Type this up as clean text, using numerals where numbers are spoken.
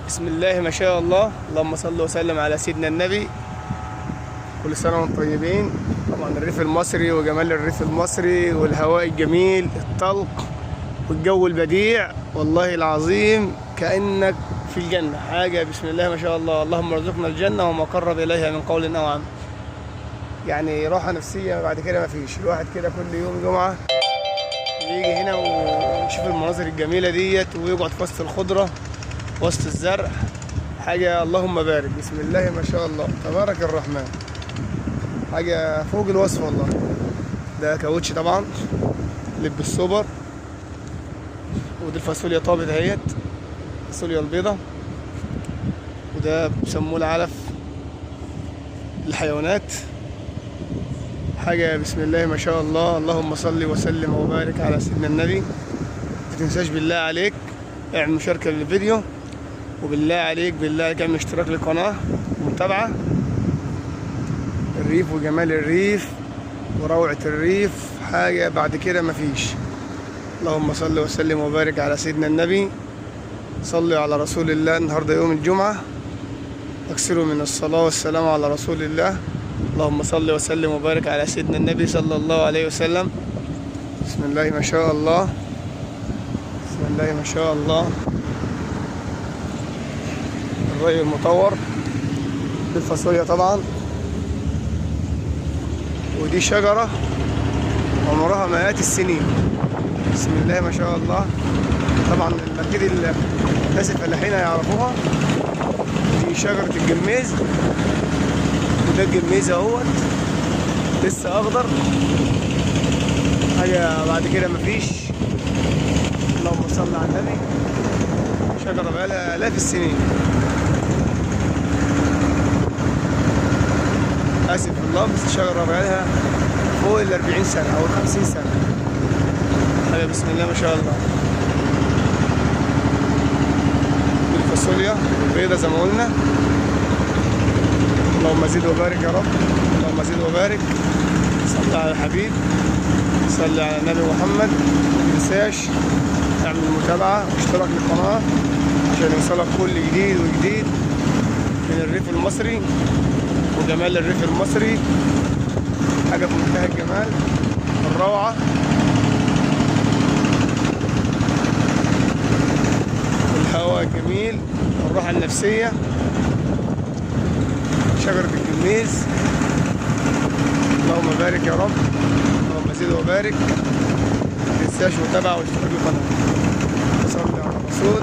بسم الله ما شاء الله. اللهم صل وسلم على سيدنا النبي. كل سنة وانتم طيبين. طبعا الريف المصري وجمال الريف المصري والهواء الجميل الطلق والجو البديع، والله العظيم كأنك في الجنة. حاجة بسم الله ما شاء الله. اللهم ارزقنا الجنة وما قرب إليها من قول أو عمل. يعني راحة نفسية بعد كده مفيش. الواحد كده كل يوم جمعة يجي هنا ويشوف المناظر الجميلة ديت ويقعد في وسط الخضرة وسط الزرع. حاجة اللهم بارك. بسم الله ما شاء الله تبارك الرحمن. حاجة فوق الوصف والله. ده كاوتش طبعا، لب السوبر. ودي الفاصوليا طابت اهيت، الفاصوليا البيضة. وده بيسموه العلف للحيوانات. حاجة بسم الله ما شاء الله. اللهم صل وسلم وبارك على سيدنا النبي. ما تنساش بالله عليك اعمل مشاركة للفيديو، وبالله عليك اعمل اشتراك للقناة ومتابعة. الريف وجمال الريف وروعة الريف حاجة بعد كده مفيش. اللهم صل وسلم وبارك على سيدنا النبي. صلوا على رسول الله. النهاردة يوم الجمعة، أكثروا من الصلاة والسلام على رسول الله. اللهم صل وسلم وبارك على سيدنا النبي صلى الله عليه وسلم. بسم الله ما شاء الله. بسم الله ما شاء الله. الري المطور بالفاصوليا طبعا. ودي شجرة عمرها مئات السنين. بسم الله ما شاء الله. طبعا اكيد الناس الفلاحين هيعرفوها. دي شجرة الجميز، وده الجميز اهوت لسه اخضر. حاجة بعد كده مفيش. اللهم صل على النبي. شجرة بقالها آلاف السنين. آسف في اللفظ، الشجرة بقالها فوق 40 سنة أو 50 سنة. حاجة بسم الله ما شاء الله. الفاصوليا البيضة زي ما قلنا. اللهم زد وبارك يا رب. اللهم زد وبارك. صل على الحبيب، صل على النبي محمد. ما تنساش تعمل متابعة واشتراك للقناة عشان يوصلك كل جديد وجديد من الريف المصري وجمال الريف المصري. حاجة في منتهى الجمال والروعة والهواء الجميل والراحة النفسية. شجرة الجميز. اللهم بارك يا رب. اللهم زد وبارك. ما تنساش متابعة واشتراك القناة. صلي على الرسول.